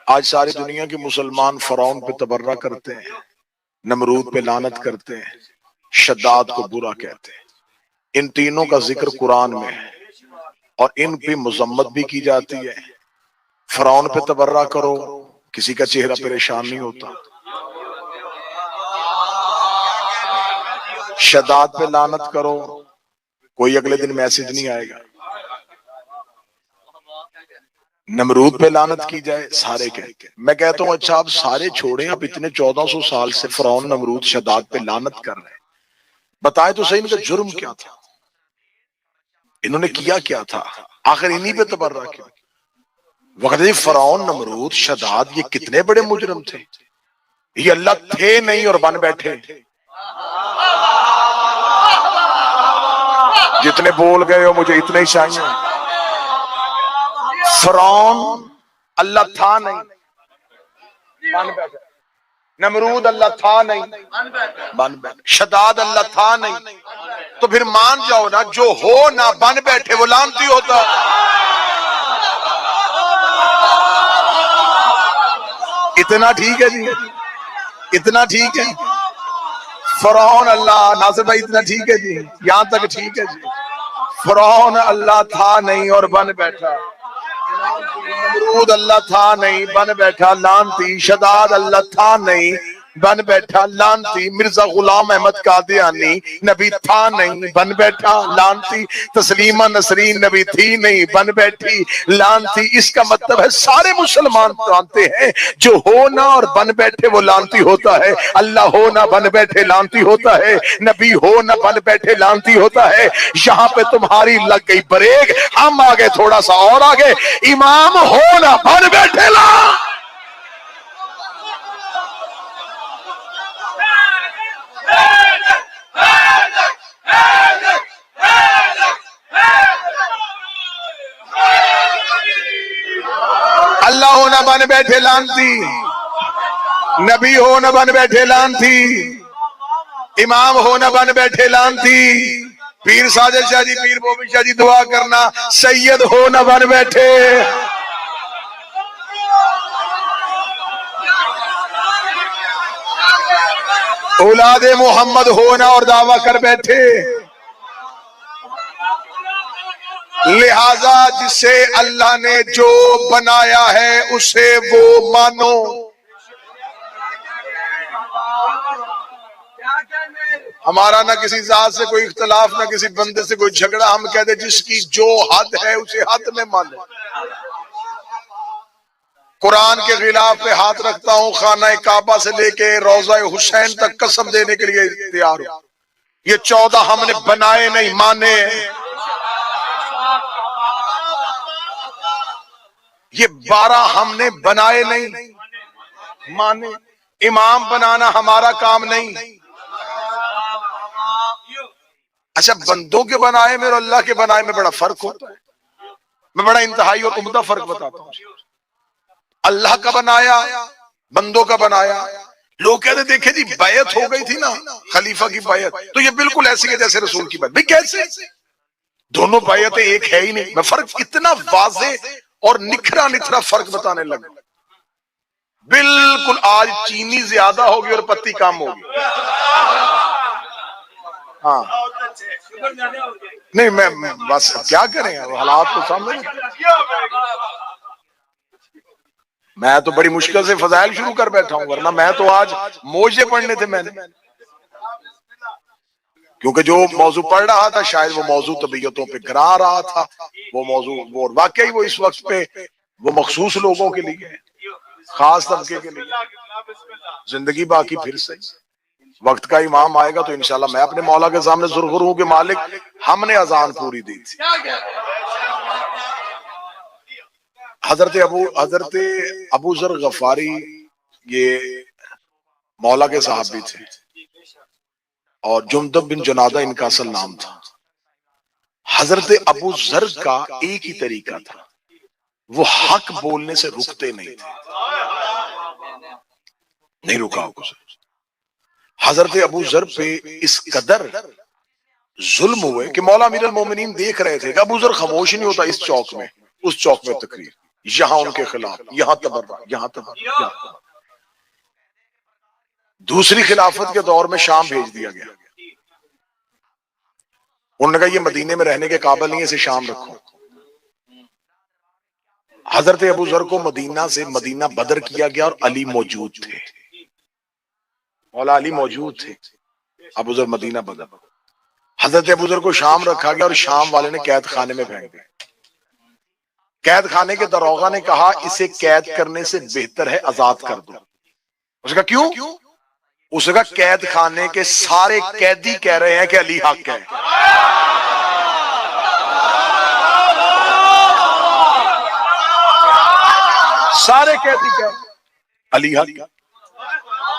آج ساری دنیا کے مسلمان فرعون پہ تبرہ کرتے ہیں، نمرود پہ لعنت کرتے ہیں، شداد کو برا کہتے ہیں۔ ان تینوں کا ذکر قرآن میں ہے اور ان پہ مذمت بھی کی جاتی ہے۔ فرعون پہ تبرہ کرو، کسی کا چہرہ پریشان نہیں ہوتا۔ شداد پہ لعنت کرو، کوئی اگلے دن میسج نہیں آئے گا۔ نمرود پہ لعنت کی جائے، سارے کہتے ہیں۔ میں کہتا ہوں اچھا آپ سارے چھوڑیں، آپ اتنے 1400 سال سے فرعون، نمرود، شداد پہ لعنت کر رہے ہیں، بتائیں تو صحیح ان کا جرم کیا تھا؟ انہوں نے کیا کیا تھا؟ آخر انہی پہ تبرہ کیا؟ وقت فرعون، نمرود، شداد یہ کتنے بڑے مجرم تھے، یہ اللہ تھے نہیں اور بن بیٹھے۔ جتنے بول گئے ہو مجھے اتنے ہی چاہیے۔ فرعون اللہ تھا نہیں، بن بیٹھے۔ نمرود اللہ تھا نہیں، بن بیٹھے۔ شداد اللہ تھا نہیں، تو پھر مان جاؤ نا جو ہو نہ بن بیٹھے وہ لعنتی ہوتا۔ اتنا ٹھیک ہے جی، اتنا ٹھیک ہے۔ فرعون اللہ، ناصر بھائی اتنا ٹھیک ہے جی، یہاں تک ٹھیک ہے جی۔ فرعون اللہ تھا نہیں اور بن بیٹھا، نمرود اللہ تھا نہیں بن بیٹھا لعنتی، شداد اللہ تھا نہیں بن بیٹھا لعنتی، مرزا غلام احمد قادیانی نبی تھا نہیں بن بیٹھا لعنتی، تسلیمہ نسرین نبی تھی نہیں بن بیٹھی لعنتی۔ اس کا مطلب ہے سارے مسلمان جانتے ہیں جو ہونا اور بن بیٹھے وہ لعنتی ہوتا ہے۔ اللہ ہونا بن بیٹھے لعنتی ہوتا ہے، نبی ہونا بن بیٹھے لعنتی ہوتا ہے۔ یہاں پہ تمہاری لگ گئی بریک، ہم آگے تھوڑا سا اور آگے، امام ہونا بن بیٹھے لعنتی۔ اللہ ہونا بن بیٹھے لعنتی، نبی ہونا بن بیٹھے لعنتی، امام ہونا بن بیٹھے لعنتی، پیر ساجد شاہ جی، پیر بوبی شاہ جی دعا کرنا، سید ہونا بن بیٹھے۔ اولاد محمد ہونا اور دعویٰ کر بیٹھے۔ لہذا جسے اللہ نے جو بنایا ہے اسے وہ مانو۔ ہمارا نہ کسی ذات سے کوئی اختلاف، نہ کسی بندے سے کوئی جھگڑا، ہم کہتے جس کی جو حد ہے اسے حد میں مانو۔ قرآن کے غلاف پہ ہاتھ رکھتا ہوں، خانہ کعبہ سے لے کے روضہ حسین تک قسم دینے کے لیے تیار ہوں، یہ 14 ہم نے بنائے نہیں مانے، یہ 12 ہم نے بنائے نہیں مانے۔ امام بنانا ہمارا کام نہیں۔ اچھا بندوں کے بنائے میں اور اللہ کے بنائے میں بڑا فرق ہوتا ہے۔ میں بڑا انتہائی اور عمدہ فرق بتاتا ہوں۔ اللہ کا بنایا، بندوں کا بنایا۔ لوگ کہتے دیکھیں جی بیعت ہو گئی تھی نا، خلیفہ کی بیعت، تو یہ بالکل ایسی ہے جیسے رسول کی بیعت۔ بھی کیسے؟ دونوں بیعتیں ایک ہے ہی نہیں۔ میں فرق اتنا واضح اور نکھرا نکھرا فرق بتانے لگا، بالکل آج چینی زیادہ ہوگی اور پتی کم ہوگی۔ ہاں نہیں میں بس کیا کریں، حالات تو سامنے۔ میں تو بڑی مشکل سے فضائل شروع کر بیٹھا ہوں، ورنہ میں تو آج موجے پڑھنے تھے میں نے، کیونکہ جو موضوع پڑھ رہا تھا شاید وہ موضوع طبیعتوں پہ گرا رہا تھا، وہ موضوع وہ واقعی وہ اس وقت پہ وہ مخصوص لوگوں کے لیے ہے، خاص طبقے کے لیے۔ زندگی باقی پھر سے وقت کا امام آئے گا تو انشاءاللہ میں اپنے مولا کے سامنے ضرور ہوں کہ مالک ہم نے اذان پوری دی تھی۔ حضرت ابو ذر غفاری یہ مولا کے صحابی تھے، اور جندب بن جنادہ ان کا اصل نام تھا۔ حضرت ابو ذر کا ایک ہی طریقہ تھا، وہ حق بولنے سے رکتے نہیں تھے، نہیں رکا ہوگا۔ حضرت ابو ذر پہ اس قدر ظلم ہوئے کہ مولا امیر المومنین دیکھ رہے تھے کہ ابو ذر خاموش نہیں ہوتا اس چوک میں اس چوک میں تقریر، یہاں ان کے خلاف، یہاں تبرع، یہاں تبرع۔ دوسری خلافت کے دور میں شام بھیج دیا گیا، انہوں نے کہا یہ مدینے میں رہنے کے قابل نہیں ہے، اسے شام رکھو۔ حضرت ابو ذر کو مدینہ سے مدینہ بدر کیا گیا اور علی موجود تھے، مولا علی موجود تھے، ابو ذر مدینہ بدر۔ حضرت ابو ذر کو شام رکھا گیا اور شام والے نے قید خانے میں پھینک دیا۔ قید خانے کے داروغہ نے کہا اسے قید کرنے سے بہتر ہے آزاد کر دو۔ اس کا کیوں؟ اس کا قید خانے کے سارے قیدی کہہ رہے ہیں کہ علی حق ہے۔ سارے قیدی کہہ علی حق۔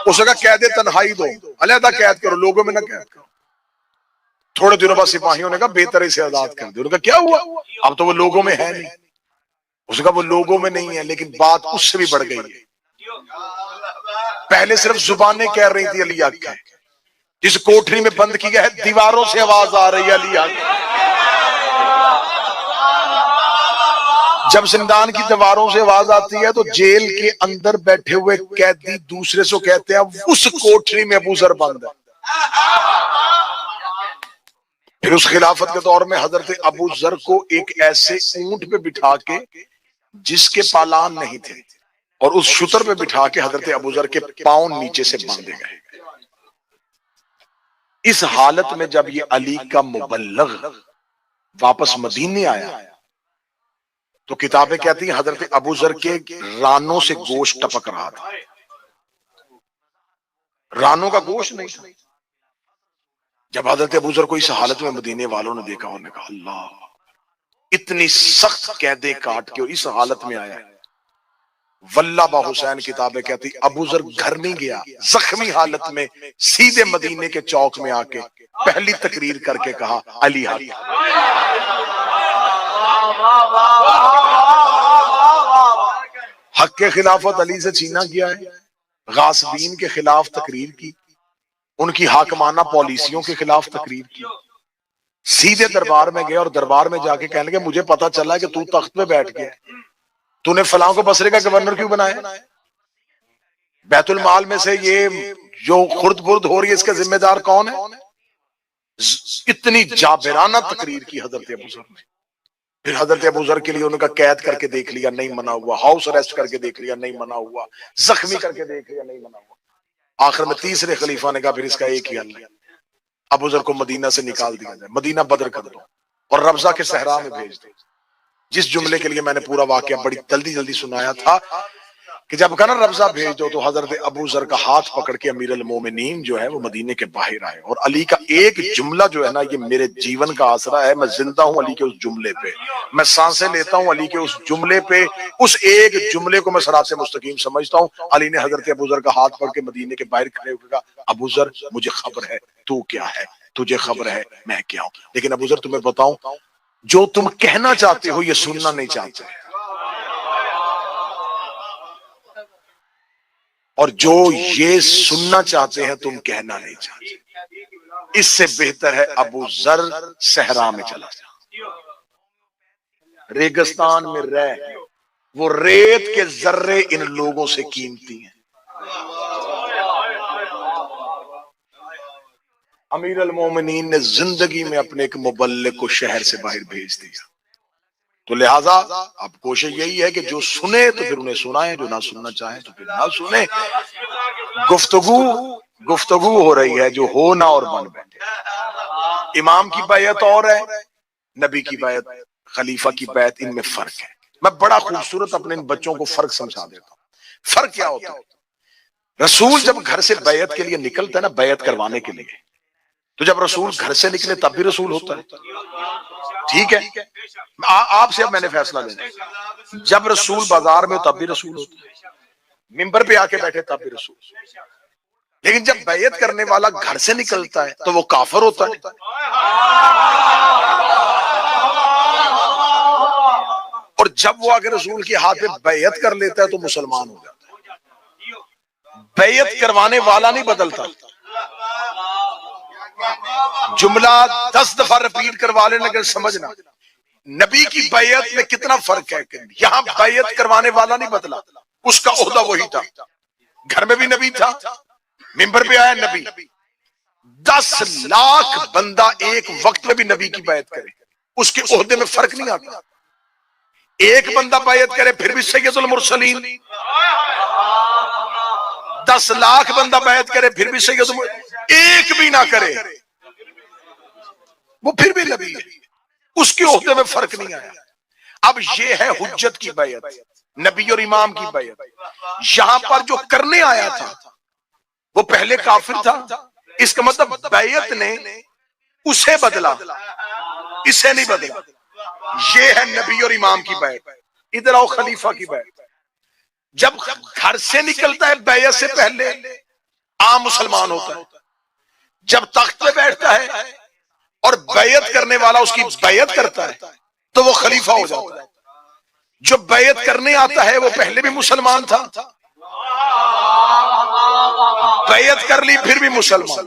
اس کا قید تنہائی دو، علیحدہ قید کرو، لوگوں میں نہ قید کرو۔ تھوڑے دنوں بعد سپاہیوں نے کہا بہتر اسے آزاد کر دو۔ انہوں نے کہا کیا ہوا؟ اب تو وہ لوگوں میں ہے نہیں۔ اس کا وہ لوگوں میں نہیں ہے، لیکن بات اس سے بھی بڑھ گئی ہے۔ پہلے صرف زبانیں کہہ رہی تھی علی حق ہے، جس کوٹری میں بند کیا ہے دیواروں سے آواز آ رہی ہے علی حق۔ جب زندان کی دیواروں سے آواز آتی ہے تو جیل کے اندر بیٹھے ہوئے قیدی دوسرے سے کہتے ہیں اس کوٹری میں ابو ذر بند ہے۔ پھر اس خلافت کے دور میں حضرت ابو ذر کو ایک ایسے اونٹ پہ بٹھا کے جس کے پالان نہیں تھے اور اس شتر پہ بٹھا کے حضرت ابو ذر کے پاؤں نیچے سے باندھے گئے۔ اس حالت میں جب یہ علی کا مبلغ واپس مدینے آیا تو کتابیں کہتی ہیں حضرت ابو ذر کے رانوں سے گوشت ٹپک رہا تھا، رانوں کا گوشت نہیں تھا۔ جب حضرت ابو ذر کو اس حالت میں مدینے والوں نے دیکھا، انہوں نے کہا اللہ اتنی سخت قیدیں کاٹ کے اس حالت میں آیا ہے۔ واللہ با حسین کتابیں کہتی ابو ذر گھر نہیں گیا، زخمی حالت میں سیدھے مدینے کے چوک میں آ کے پہلی تقریر کر کے کہا علی حق۔ حق کے خلافت علی سے چھینا گیا ہے، غاصبین کے خلاف تقریر کی، ان کی حاکمانہ پالیسیوں کے خلاف تقریر کی، سیدھے دربار میں گئے اور دربار میں جا کے کہنے لگے مجھے پتا چلا ہے کہ تو تخت پہ بیٹھ گیا، تو نے فلاں کو بصرے کا گورنر کیوں بنایا؟ بیت المال میں سے یہ جو خرد برد ہو رہی ہے اس کا ذمہ دار کون ہے؟ اتنی جابرانہ تقریر کی حضرت ابو ذر نے۔ پھر حضرت ابو ذر کے لیے ان کا قید کر کے دیکھ لیا، نہیں منع ہوا، ہاؤس اریسٹ کر کے دیکھ لیا، نہیں منع ہوا، زخمی کر کے دیکھ لیا، نہیں منع ہوا۔ آخر میں تیسرے خلیفہ نے کہا پھر اس کا ایک ہی حل ہے، ابو ذر کو مدینہ سے نکال دیا جائے، مدینہ بدر کر دو اور ربضہ کے صحرا میں بھیج دو۔ جس جملے کے لیے میں نے پورا واقعہ بڑی جلدی سنایا تھا کہ جب کہا نا ربضہ بھیج دو، تو حضرت ابو ذر کا ہاتھ پکڑ کے امیر المومنین جو ہے وہ مدینے کے باہر آئے، اور علی کا ایک جملہ جو ہے نا یہ میرے جیون کا آسرا ہے، میں زندہ ہوں علی کے اس جملے پہ، میں سانسیں لیتا ہوں علی کے اس جملے پہ، اس ایک جملے کو میں صراط مستقیم سمجھتا ہوں۔ علی نے حضرت ابو ذر کا ہاتھ پکڑ کے مدینے کے باہر کھڑے ہو کے کہا ابو ذر مجھے خبر ہے تو کیا ہے، تجھے خبر ہے میں کیا ہوں، لیکن ابو ذر تمہیں بتاؤں جو تم کہنا چاہتے ہو یہ سننا نہیں چاہتے، اور جو یہ سننا چاہتے ہیں تم کہنا نہیں چاہتے۔ اس سے بہتر ہے ابو ذر صحرا میں چلا جا، ریگستان میں رہ، وہ ریت کے ذرے ان لوگوں سے قیمتی ہیں۔ امیر المومنین نے زندگی میں اپنے ایک مبلغ کو شہر سے باہر بھیج دیا، تو لہٰذا اب کوشش یہی ہے کہ جو سنے تو پھر انہیں سنائیں، جو نہ سننا چاہیں تو پھر نہ سنیں۔ گفتگو ہو رہی ہے، جو ہو نہ اور بن بیٹھے۔ امام کی بیعت اور ہے، نبی کی بیعت، خلیفہ کی بیعت، ان میں فرق ہے۔ میں بڑا خوبصورت اپنے ان بچوں کو فرق سمجھا دیتا ہوں۔ فرق کیا ہوتا ہے؟ رسول جب گھر سے بیعت کے لیے نکلتا ہے نا، بیعت کروانے کے لیے، تو جب رسول گھر سے نکلے تب بھی رسول ہوتا ہے، ٹھیک ہے؟ آپ سے اب میں نے فیصلہ لینا، جب رسول بازار میں ہو تب بھی رسول ہوتا ہے، ممبر پہ آ کے بیٹھے تب بھی رسول، لیکن جب بیعت کرنے والا گھر سے نکلتا ہے تو وہ کافر ہوتا ہے۔ اور جب وہ اگر رسول کے ہاتھ پہ بیعت کر لیتا ہے تو مسلمان ہو جاتا ہے۔ بیعت کروانے والا نہیں بدلتا، جملہ 10 دفعہ رپیٹ کروا لینا، اگر سمجھنا نبی کی بیعت میں کتنا فرق ہے کہ یہاں بیعت کروانے والا نہیں بدلا، اس کا عہدہ وہی تھا، گھر میں بھی نبی تھا، ممبر پہ آیا نبی، 10 لاکھ بندہ ایک وقت میں بھی نبی کی بیعت کرے، اس کے عہدے میں فرق نہیں آتا، ایک بندہ بیعت کرے پھر بھی سید المرسلین، 10 لاکھ بندہ بیعت کرے پھر بھی سید المرسلین، ایک بھی نہ کرے وہ پھر بھی نبی ہے، اس کے عہدے میں فرق نہیں آیا۔ اب یہ ہے حجت کی بیعت، نبی اور امام کی بیعت۔ یہاں پر جو کرنے آیا تھا وہ پہلے کافر تھا، اس کا مطلب بیعت نے اسے بدلا، اسے نہیں بدلا۔ یہ ہے نبی اور امام کی بیعت۔ ادھر آؤ خلیفہ کی بیعت۔ جب گھر سے نکلتا ہے بیعت سے پہلے عام مسلمان ہوتا ہے، جب تخت پہ بیٹھتا ہے اور بیعت کرنے والا اس کی بیعت کرتا ہے تو وہ خلیفہ ہو جاتا ہے۔ جو بیعت کرنے آتا ہے وہ پہلے بھی مسلمان تھا، بیعت کر لی پھر بھی مسلمان۔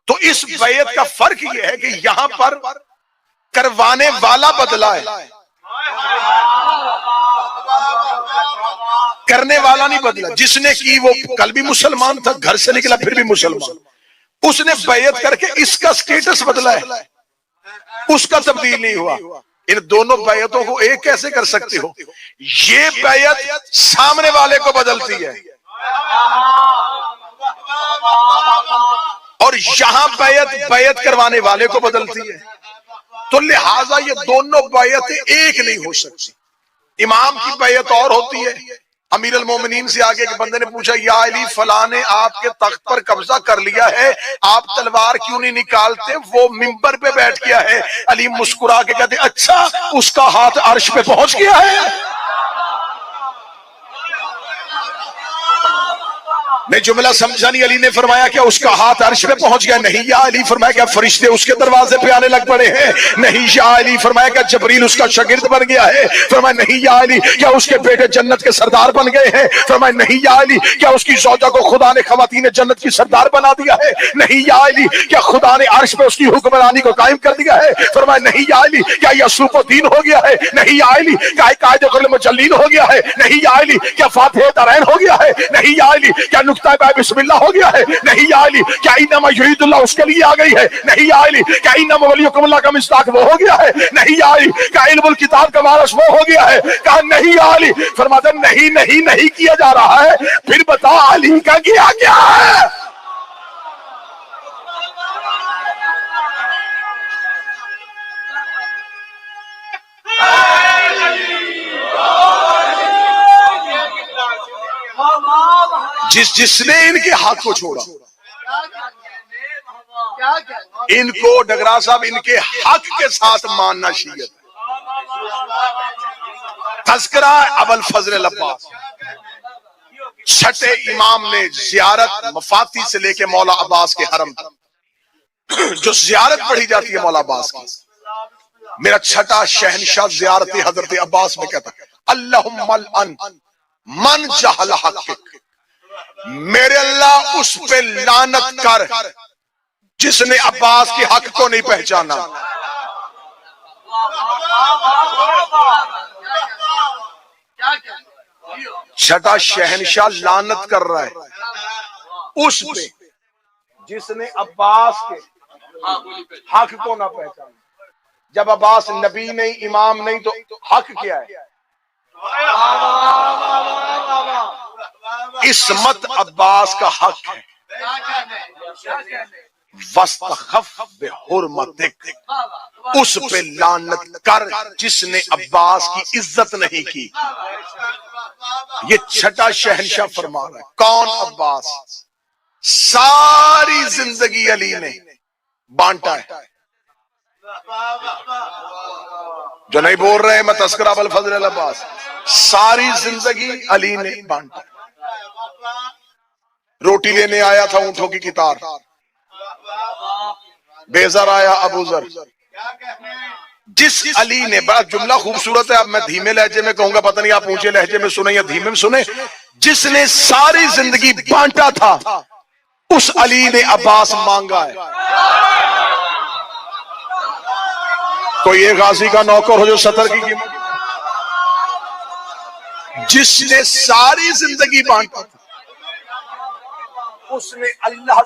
تو اس بیعت کا فرق یہ ہے کہ یہاں پر کروانے والا بدلا ہے، کرنے والا نہیں بدلا۔ جس نے کی وہ کل بھی مسلمان تھا، گھر سے نکلا پھر بھی مسلمان، اس نے بیعت کر کے اس کا سٹیٹس بدلا ہے، اس کا تبدیل نہیں ہوا۔ ان دونوں بیعتوں کو ایک کیسے کر سکتے ہو؟ یہ بیعت سامنے والے کو بدلتی ہے اور یہاں بیعت کروانے والے کو بدلتی ہے۔ تو لہٰذا یہ دونوں بیعتیں ایک نہیں ہو سکتی۔ امام کی بیعت اور ہوتی ہے۔ امیر المومنین سے آگے ایک بندے نے پوچھا، یا علی فلاں نے آپ کے تخت پر قبضہ کر لیا ہے، آپ تلوار کیوں نہیں نکالتے؟ وہ ممبر پہ بیٹھ گیا ہے۔ علی مسکرا کے کہتے، اچھا اس کا ہاتھ عرش پہ پہنچ گیا ہے؟ میں جملہ سمجھا نہیں۔ علی نے فرمایا کیا اس کا ہاتھ عرش پہ پہنچ گیا؟ نہیں یا علی۔ فرمایا کیا فرشتے اس کے دروازے پہ آنے لگ پڑے ہیں؟ نہیں یا علی۔ فرمایا کیا جبریل اس کا شاگرد بن گیا ہے؟ فرمایا نہیں یا علی۔ کیا اس کے بیٹے جنت کے سردار بن گئے ہیں؟ فرمایا نہیں یا علی۔ کیا اس کی زوجہ کو خدا نے خواتین جنت کی سردار بنا دیا ہے؟ نہیں یا علی۔ کیا خدا نے عرش پہ اس کی حکمرانی کو قائم کر دیا ہے؟ فرمایا نہیں یا علی۔ کیا یسوع الدین ہو گیا ہے؟ نہیں یا علی۔ کیا قائد المجلین ہو گیا ہے؟ نہیں یا علی۔ کیا فاتح دارین ہو گیا ہے؟ نہیں یا علی۔ کیا بسم اللہ ہو گیا ہے؟ نہیں یا علی۔ کیا انما یرید اللہ اس کے لیے آ گئی ہے؟ نہیں یا علی۔ کیا انما ولیکم اللہ کا مصداق وہ ہو گیا ہے؟ نہیں یا علی۔ کیا علم الکتاب کا وارث وہ ہو گیا ہے؟ کہا نہیں یا علی۔ فرماتا نہیں نہیں نہیں کیا جا رہا ہے، پھر بتا علی کا کیا کیا ہے؟ جس نے ان کے حق کو چھوڑا، ان کو ڈگرا صاحب ان کے حق کے ساتھ ماننا شیعت۔ تذکرہ ابوالفضل العباس، چھٹے امام نے زیارت مفاتی سے لے کے مولا عباس کے حرم تک جو زیارت پڑھی جاتی ہے مولا عباس کی، میرا چھٹا شہنشاہ زیارت حضرت عباس میں کہتا اللہم الان من جہل حقک، میرے اللہ اس پہ لعنت کر جس نے عباس کے حق کو نہیں پہچانا۔ چھٹا شہنشاہ لعنت کر رہا ہے اس پہ جس نے عباس کے حق کو نہ پہچانا۔ جب عباس نبی نہیں امام نہیں تو حق کیا ہے؟ عصمت عباس کا حق ہے۔ وَاسْتَخَفْ بِحُرْمَتِكَ، اس پہ لعنت کر جس نے عباس کی عزت نہیں کی۔ یہ چھٹا شہنشاہ فرما رہا ہے۔ کون عباس؟ ساری زندگی علی نے بانٹا ہے۔ جو نہیں بول رہے میں تذکرہ ابوالفضل العباس، ساری زندگی علی نے بانٹا ہے۔ روٹی لینے آیا تھا اونٹوں کی قطار، بیزر آیا ابو ذر۔ جس علی نے، بڑا جملہ خوبصورت ہے، اب میں دھیمے لہجے میں کہوں گا، پتہ نہیں آپ اونچے لہجے میں سنیں یا دھیمے میں سنیں، جس نے ساری زندگی بانٹا تھا اس علی نے عباس مانگا ہے۔ کوئی ایک غازی کا نوکر ہو جو 70 کی قیمت، جس نے ساری زندگی بانٹا تھا، اس نے اللہ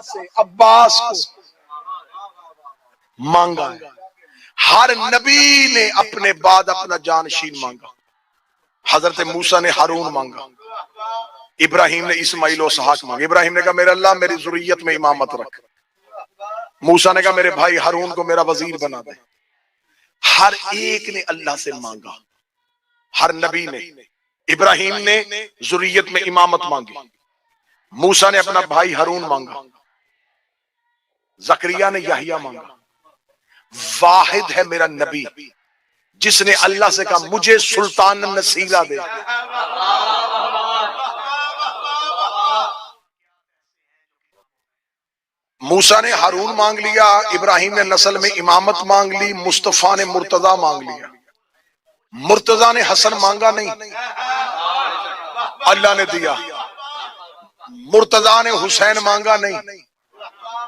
سے عباس کو مانگا ہے۔ ہر نبی نے اپنے بعد اپنا جانشین مانگا۔ حضرت موسیٰ نے ہارون مانگا، ابراہیم نے اسماعیل و اسحاق مانگا۔ ابراہیم نے کہا میرے اللہ میری ذریت میں امامت رکھ، موسیٰ نے کہا میرے بھائی ہارون کو میرا وزیر بنا دے۔ ہر ایک نے اللہ سے مانگا، ہر نبی نے۔ ابراہیم نے ذریت میں امامت مانگی، موسیٰ نے اپنا بھائی ہارون مانگا، زکریا نے یحییٰ مانگا۔ واحد ہے میرا نبی جس نے اللہ سے کہا مجھے سلطان نصیرہ دے۔ موسیٰ نے ہارون مانگ لیا، ابراہیم نے نسل میں امامت مانگ لی، مصطفیٰ نے مرتضیٰ مانگ لیا۔ مرتضیٰ نے حسن مانگا نہیں، اللہ نے دیا۔ مرتضیٰ نے حسین مانگا نہیں،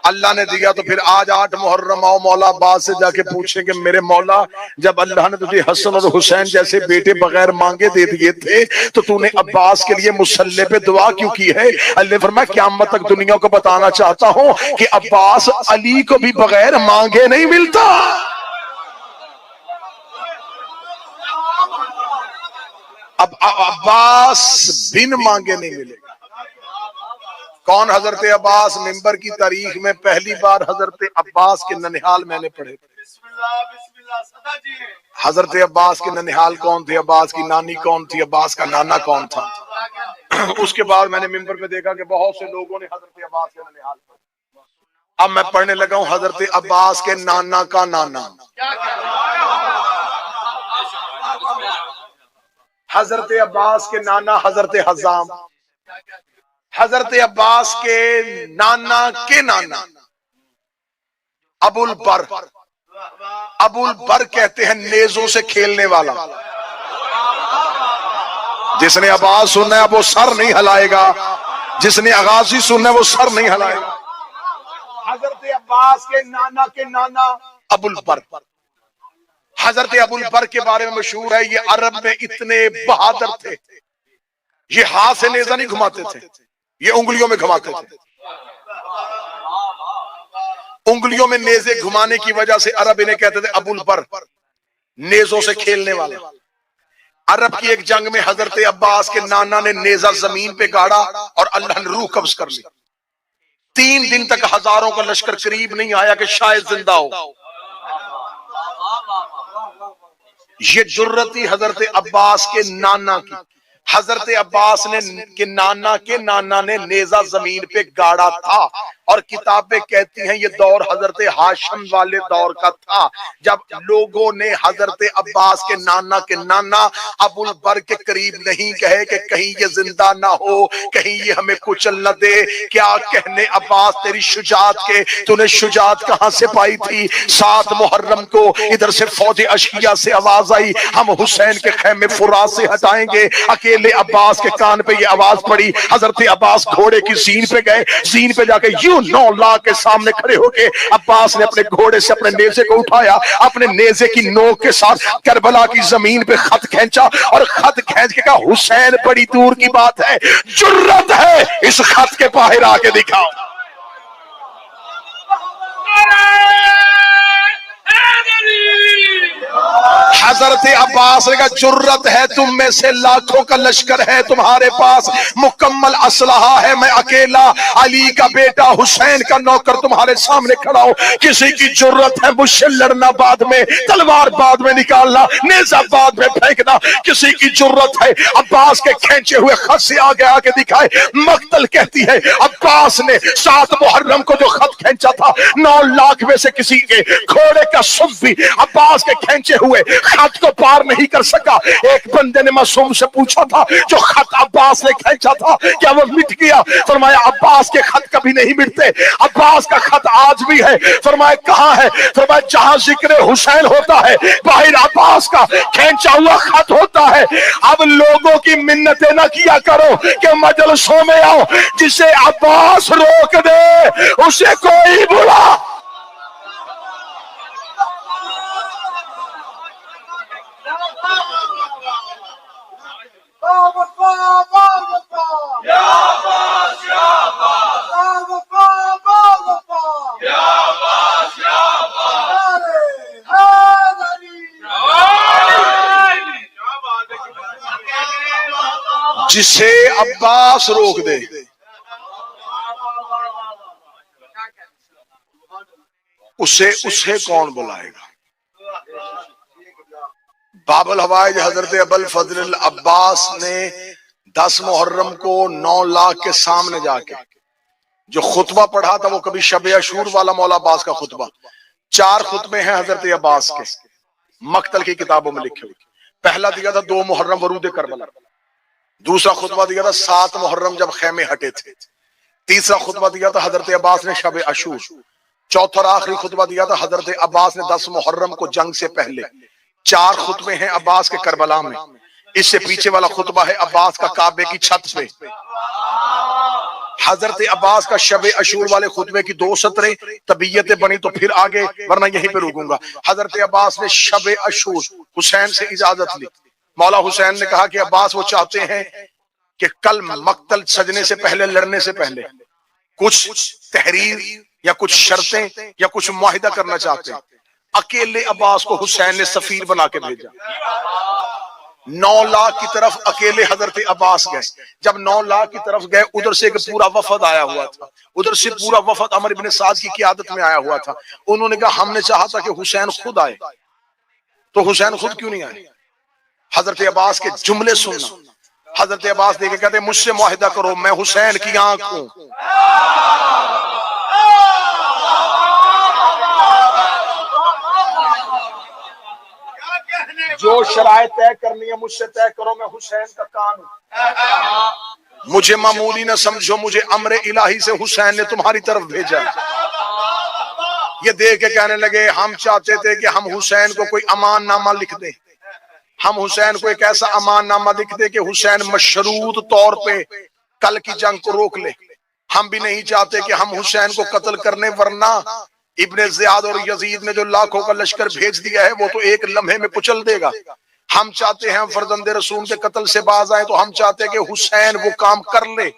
اللہ نے دیا۔ تو پھر آج 8 محرم آؤ مولا عباس سے جا کے پوچھیں کہ میرے مولا جب اللہ نے تجھے حسن اور حسین جیسے بیٹے بغیر مانگے دے دیے تھے تو تو نے عباس کے لیے مصلی پہ دعا کیوں کی ہے؟ اللہ نے فرمایا قیامت تک دنیا کو بتانا چاہتا ہوں کہ عباس علی کو بھی بغیر مانگے نہیں ملتا۔ اب عباس بن مانگے نہیں ملے گا۔ کون حضرت عباس؟ ممبر کی تاریخ میں پہلی بار حضرت عباس کے ننہال میں نے پڑھے تھے۔ حضرت عباس کے ننہال کون تھے، عباس کی نانی کون تھی، عباس کا نانا کون تھا؟ اس کے بعد میں نے ممبر پہ دیکھا کہ بہت سے لوگوں نے حضرت عباس کے ننہال پڑھے۔ اب میں پڑھنے لگا ہوں حضرت عباس کے نانا کا نانا، حضرت عباس کے نانا حضرت حزام، حضرت عباس کے نانا ابو البر۔ ابو البر کہتے ہیں نیزوں سے کھیلنے والا۔ جس نے عباس سننا ہے وہ سر نہیں ہلائے گا، جس نے اغازی سننا ہے وہ سر نہیں ہلائے گا۔ حضرت عباس کے نانا ابو البر۔ حضرت ابو البر کے بارے میں مشہور ہے یہ عرب میں اتنے بہادر تھے، یہ ہاتھ سے نیزہ نہیں گھماتے تھے، یہ انگلیوں میں گھماتے تھے۔ انگلیوں میں نیزے گھمانے کی وجہ سے عرب انہیں کہتے تھے ابو البر، نیزوں سے کھیلنے والا۔ عرب کی ایک جنگ میں حضرت عباس کے نانا نے نیزہ زمین پہ گاڑا اور اللہ نے روح قبض کر لی۔ 3 دن تک ہزاروں کا لشکر قریب نہیں آیا کہ شاید زندہ ہو۔ یہ جرت تھی حضرت عباس کے نانا کی۔ حضرت عباس کے نانا نے نیزہ زمین پہ گاڑا تھا، اور کتابیں کہتی ہیں یہ دور حضرت ہاشم والے دور کا تھا، جب لوگوں نے حضرت عباس کے نانا ابو البر کے قریب نہیں کہے کہ کہیں یہ زندہ نہ ہو، کہیں یہ ہمیں کچل نہ دے۔ کیا کہنے عباس تیری شجاعت کے، تو نے شجاعت کہاں سے پائی تھی؟ 7 محرم کو ادھر سے فوج اشیاء سے آواز آئی ہم حسین کے خیمے فرات سے ہٹائیں گے۔ اکیلے عباس کے کان پہ یہ آواز پڑی، حضرت عباس گھوڑے کی زین پہ گئے، زین پہ جا کے یوں 9 لاکھ کے سامنے کھڑے ہو کے عباس نے اپنے گھوڑے سے اپنے نیزے کو اٹھایا، اپنے نیزے کی نوک کے ساتھ کربلا کی زمین پہ خط کھینچا، اور خط کھینچ کے کہا حسین بڑی دور کی بات ہے، جرت ہے اس خط کے باہر آ کے دکھاؤ۔ حضرت عباس نے کہا جرت ہے تم میں سے، لاکھوں کا لشکر ہے تمہارے پاس، مکمل اسلحہ ہے، میں اکیلا علی کا بیٹا حسین کا نوکر تمہارے سامنے کھڑا ہوں۔ کسی کی جرت ہے مجھ سے لڑنا، بعد میں تلوار بعد میں نکالنا، نیزہ بعد میں پھینکنا، کسی کی جرت ہے عباس کے کھینچے ہوئے خط سے آگے آ کے دکھائے۔ مقتل کہتی ہے عباس نے 7 محرم کو جو خط کھینچا تھا، 9 لاکھ میں سے کسی کے گھوڑے کا سم بھی عباس کے کھینچے ہوئے خط کو پار نہیں کر سکا۔ ایک بندے نے معصوم سے پوچھا تھا جو خط عباس نے کھینچا تھا کیا وہ مٹ گیا؟ فرمایا عباس کے خط کبھی نہیں مٹتے، عباس کا خط آج بھی ہے۔ فرمایا کہاں ہے؟ فرمایا جہاں ذکر حسین ہوتا ہے باہر عباس کا کھینچا ہوا خط ہوتا ہے۔ اب لوگوں کی منتیں نہ کیا کرو کہ مجلسوں میں آؤ، جسے عباس روک دے اسے کوئی بلا۔ جسے عباس روک دے اسے کون بلائے گا؟ باب الحوائج حضرت ابوالفضل العباس نے 10 محرم کو 9 لاکھ کے سامنے جا کے جو خطبہ پڑھا تھا وہ کبھی شب عاشور والا مولا عباس کا خطبہ، 4 خطبے ہیں حضرت عباس کے مقتل کی کتابوں میں لکھے ہوئے۔ پہلا دیا تھا 2 محرم ورود کربلا، دوسرا خطبہ دیا تھا 7 محرم جب خیمے ہٹے تھے، تیسرا خطبہ دیا تھا حضرت عباس نے شب عاشور، چوتھا اور آخری خطبہ دیا تھا حضرت عباس نے 10 محرم کو جنگ سے پہلے۔ 4 خطبے ہیں عباس کے کربلا میں۔ اس سے پیچھے والا خطبہ ہے عباس کا کعبے کی چھت پہ۔ حضرت عباس کا شب عاشور والے خطبے کی 2 سطریں، طبیعتیں بنی تو پھر آگے، ورنہ یہیں پہ رکوں گا۔ حضرت عباس نے شب عاشور حسین سے اجازت لی، مولا حسین نے کہا کہ عباس وہ چاہتے ہیں کہ کل مقتل سجنے سے پہلے، لڑنے سے پہلے کچھ تحریر یا کچھ شرطیں یا کچھ معاہدہ کرنا چاہتے ہیں۔ اکیلے عباس کو حسین نے سفیر بنا کے بھیجا۔ 9 لاکھ کی طرف اکیلے حضرت عباس گئے۔ جب 9 لاکھ کی طرف گئے، ادھر سے ایک پورا وفد آیا ہوا تھا، ادھر سے پورا وفد عمر ابن سعد کی قیادت میں آیا ہوا تھا۔ انہوں نے کہا ہم نے چاہا تھا کہ حسین خود آئے، تو حسین خود کیوں نہیں آئے؟ حضرت عباس کے جملے سننا۔ حضرت عباس دیکھ کے کہتے ہیں مجھ سے معاہدہ کرو، میں حسین کی آنکھ ہوں۔ جو شرائط طے کرنی ہے مجھ سے طے کرو، میں حسین کا کان ہوں۔ مجھے معمولی نہ سمجھو، مجھے امر الہی سے حسین نے تمہاری طرف بھیجا۔ یہ دیکھ کے کہنے لگے ہم چاہتے تھے کہ ہم حسین کو کوئی امان نامہ لکھ دیں، ہم حسین کو ایک ایسا امان نامہ لکھ دیں کہ حسین مشروط طور پہ کل کی جنگ کو روک لے۔ ہم بھی نہیں چاہتے کہ ہم حسین کو قتل کرنے، ورنہ ابن زیاد اور یزید نے جو لاکھوں کا لشکر بھیج دیا ہے وہ تو ایک لمحے میں کچل دے گا۔ ہم چاہتے ہیں فرزند رسول کے قتل سے باز آئے، تو ہم چاہتے ہیں کہ حسین وہ کام کر لے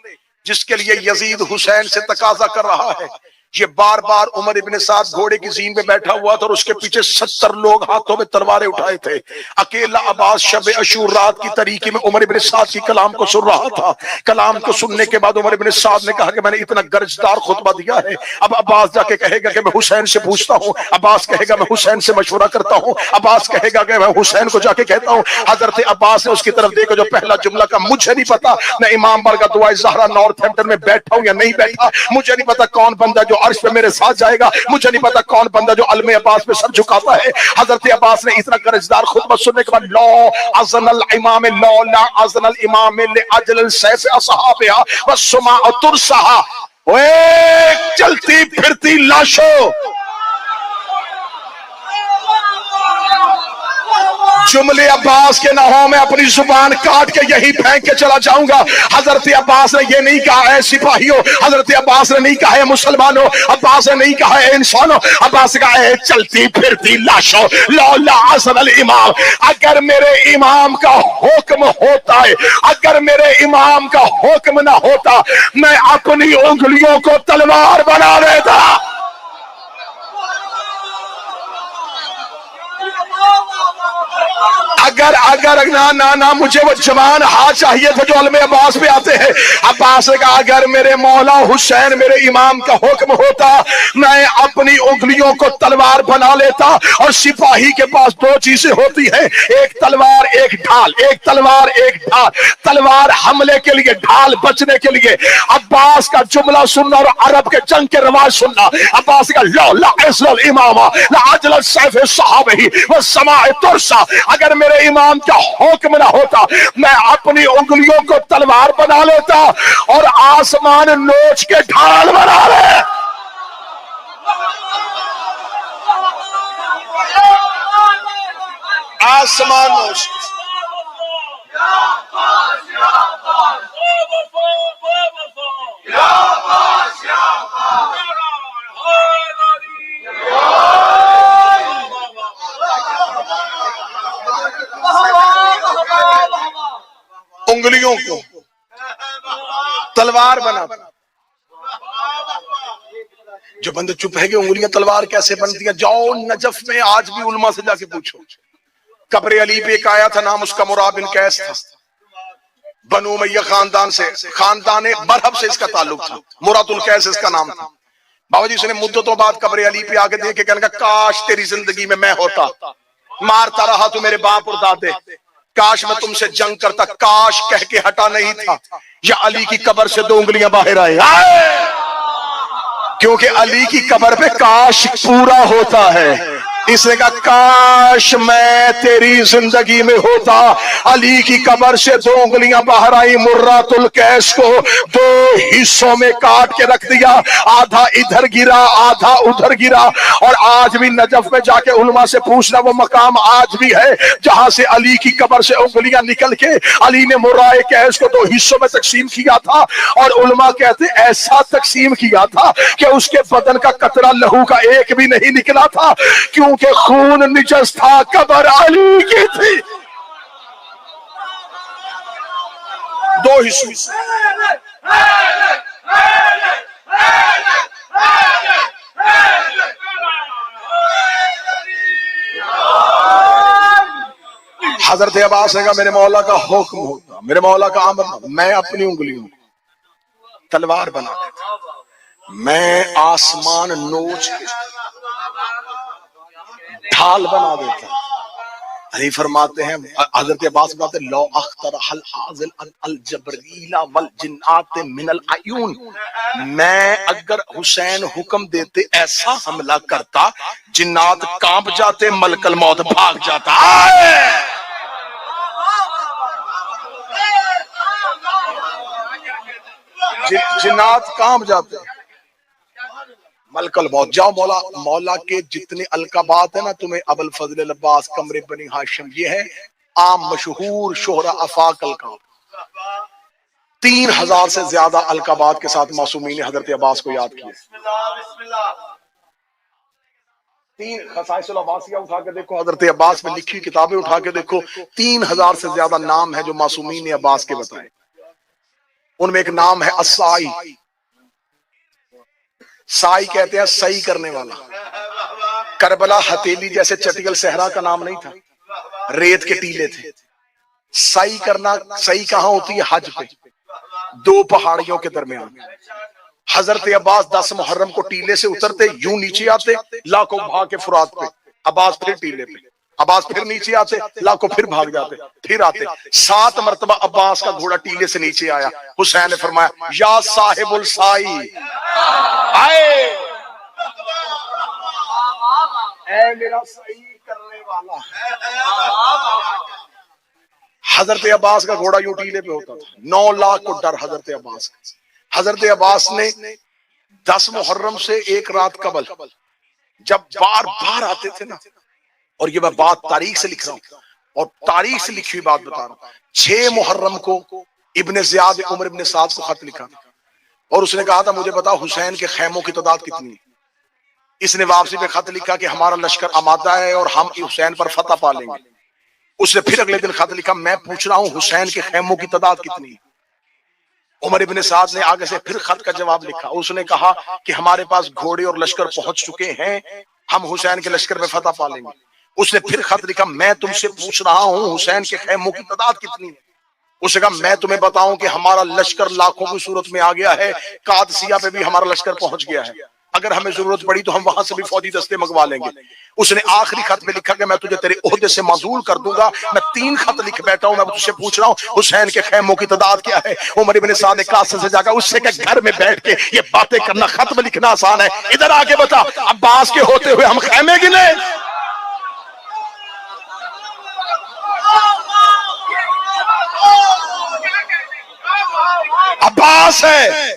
جس کے لیے یزید حسین سے تقاضا کر رہا ہے۔ یہ بار بار عمر ابن سعد گھوڑے کی زین پہ بیٹھا ہوا تھا اور اس کے پیچھے 70 لوگ ہاتھوں میں تلواریں اٹھائے تھے۔ اکیلا عباس شب عاشور رات کی تاریکی میں عمر ابن سعد کی کلام کو سن رہا تھا۔ کلام کو سننے کے بعد عمر ابن سعد نے کہا کہ میں نے اتنا گرجدار خطبہ دیا ہے، اب عباس جا کے کہے گا کہ میں حسین سے پوچھتا ہوں، عباس کہے گا میں حسین سے مشورہ کرتا ہوں، عباس کہے گا کہ میں حسین کو جا کے کہتا ہوں۔ حضرت عباس نے اس کی طرف دیکھا، جو پہلا جملہ کا مجھے نہیں پتا میں امام بارگاہ دعائے زہرا نارتھ ہیمپٹن میں بیٹھا ہوں یا نہیں بیٹھا، مجھے نہیں پتا کون بندہ جو عرش پہ میرے ساتھ جائے گا، مجھے نہیں پتا کون بندہ جو علم عباس پہ سر جھکاتا ہے۔ حضرت عباس نے اتنا گرجدار خطبہ سننے کے بعد لا اذن الامام لا اذن الامام لاجل السیف اصحابها والسماء ترسها، اوے چلتی پھرتی لاشوں، جملے عباس کے نہ ہوں میں اپنی زبان کاٹ کے یہی پھینک کے چلا جاؤں گا۔ حضرت عباس نے یہ نہیں کہا اے سپاہیوں، حضرت عباس نے نہیں کہا اے مسلمانوں، عباس نے نہیں کہا اے انسانوں، عباس نے کہا اے چلتی پھرتی لاشوں، لولا اذن الامام، اگر میرے امام کا حکم ہوتا ہے، اگر میرے امام کا حکم نہ ہوتا میں اپنی انگلیوں کو تلوار بنا لیتا۔ اگر نہ مجھے وہ جوان ہاتھ چاہیے تھے جو علم عباس پہ آتے ہیں۔ عباس نے کہا اگر میرے مولا حسین میرے امام کا حکم ہوتا میں اپنی انگلیوں کو تلوار بنا لیتا۔ اور سپاہی کے پاس 2 چیزیں ہوتی ہیں، ایک تلوار ایک ڈھال، ایک تلوار ایک ڈھال، تلوار حملے کے لیے، ڈھال بچنے کے لیے۔ عباس کا جملہ سننا اور عرب کے جنگ کے رواج سننا۔ عباس کا لا اذن الامام لاجل السیف صحابہ والسماء ترسا، اگر میرے امام کا حکم نہ ہوتا میں اپنی انگلیوں کو تلوار بنا لیتا اور آسمان نوچ کے ڈھال بنا لے۔ آسمان نوچ تلوار بناتا. جو بندے چپ ہے کہ انگلیاں تلوار کیسے بنتی ہیں، جاؤ نجف میں آج بھی علماء سے جا کے پوچھو. قبر علی پہ ایک آیا تھا، نام اس کا مراد بن قیس تھا، بنو امیہ خاندان سے، خاندان مرحب سے اس کا تعلق تھا، مراد القیس اس کا نام تھا. بابا جی اس نے مدتوں بعد قبر علی پہ آگے دیکھ کے کہنے کا کاش تیری زندگی میں میں ہوتا، مارتا رہا تو میرے باپ اور دادے، کاش میں تم سے جنگ کرتا، کاش کہہ کے ہٹا نہیں تھا یا علی کی قبر سے 2 انگلیاں باہر آئے. کیونکہ علی کی قبر پہ کاش پورا ہوتا ہے. اس نے کہا کاش میں تیری زندگی میں ہوتا. علی کی قبر سے 2 انگلیاں باہر آئی. مرات القیس کو 2 حصوں میں کاٹ کے رکھ دیا، آدھا ادھر گرا آدھا ادھر گرا. اور آج بھی نجف میں جا کے علماء سے پوچھنا، وہ مقام آج بھی ہے جہاں سے علی کی قبر سے انگلیاں نکل کے علی نے مرائے قیس کو 2 حصوں میں تقسیم کیا تھا. اور علماء کہتے ایسا تقسیم کیا تھا کہ اس کے بدن کا قطرہ لہو کا ایک بھی نہیں نکلا تھا، کیونکہ خون نجس تھا، قبر علی کی تھی. 2 حصوں. حضرت عباس نے کہا میرے مولا کا حکم ہوتا، میرے مولا کا امر، میں اپنی انگلیوں تلوار بنا دیتا، میں آسمان نوچ کے ڈھال بنا دیتا. علی فرماتے ہیں، حضرت عباس فرماتے ہیں لو اختر حل حاضل الجبریل والجنات من العیون، میں اگر حسین حکم دیتے ایسا حملہ کرتا جنات کانپ جاتے، ملک الموت بھاگ جاتا. جنات کانپ جاتے، ملک الموت. جاؤ مولا کے جتنے القابات ہیں نا تمہیں، ابو الفضل العباس، قمر بنی ہاشم، یہ ہے عام مشہور شہرا افاق القاب. 3000 سے زیادہ القابات کے ساتھ معصومین نے حضرت عباس کو یاد کیا. 3 خصائص العباسیہ اٹھا کے دیکھو، حضرت عباس میں لکھی کتابیں اٹھا کے دیکھو، 3000 سے زیادہ نام ہے جو معصومین نے عباس کے بتائے. ان میں ایک نام ہے السائی. سائی کہتے ہیں صحیح کرنے والا. کربلا ہتیلی جیسے چٹگل صحرا کا نام نہیں تھا، ریت کے ٹیلے تھے. صحیح کرنا، صحیح کہاں ہوتی ہے؟ حج پہ 2 پہاڑیوں کے درمیان. حضرت عباس 10 محرم کو ٹیلے سے اترتے، یوں نیچے آتے، لاکھوں بھاگ کے فرات پہ، عباس پھر ٹیلے پہ، عباس پھر نیچے آتے، لاکھوں پھر بھاگ جاتے، پھر آتے. 7 مرتبہ عباس کا گھوڑا ٹیلے سے نیچے آیا. حسین نے فرمایا یا صاحب السائی، آئے اے میرا صحیح کرنے والا. حضرت عباس کا گھوڑا یوں ٹیلے پہ ہوتا تھا. 9 لاکھ کو ڈر حضرت عباس. حضرت عباس نے 10 محرم سے 1 رات قبل جب بار بار آتے تھے نا، اور یہ میں بات تاریخ سے لکھ رہا ہوں اور تاریخ سے لکھی ہوئی بات بتا رہا ہوں، 6 محرم کو ابن زیاد عمر ابن سعد کو خط لکھا اور اس نے کہا تھا مجھے بتا حسین کے خیموں کی تعداد کتنی ہے. اس نے واپسی پہ خط لکھا کہ ہمارا لشکر آمادہ ہے اور ہم حسین پر فتح پا لیں گے. اس نے پھر اگلے دن خط لکھا میں پوچھ رہا ہوں حسین کے خیموں کی تعداد کتنی ہے. عمر ابن سعد نے آگے سے پھر خط کا جواب لکھا. اس نے کہا کہ ہمارے پاس گھوڑے اور لشکر پہنچ چکے ہیں، ہم حسین کے لشکر پہ فتح پا لیں گے. اس نے پھر خط لکھا میں تم سے پوچھ رہا ہوں حسین کے خیموں کی تعداد کتنی ہے. اس نے کہا میں تمہیں بتاؤں کہ ہمارا لشکر لاکھوں کی صورت میں آ گیا ہے، قادسیہ پہ بھی ہمارا لشکر پہنچ گیا ہے، اگر ہمیں ضرورت پڑی تو ہم وہاں سے بھی فوجی دستے منگوا لیں گے. اس نے آخری خط میں لکھا کہ میں تجھے تیرے عہدے سے معزول کر دوں گا. میں 3 خط لکھ بیٹھا ہوں، میں تجھ سے پوچھ رہا ہوں حسین کے خیموں کی تعداد کیا ہے. عمر ابن سعد نے قاصد سے جا کر اس سے کہ گھر میں بیٹھ کے یہ باتیں کرنا، خط میں لکھنا آسان ہے، ادھر آگے بتا عباس کے ہوتے ہوئے ہم خیمے گنے. عباس ہے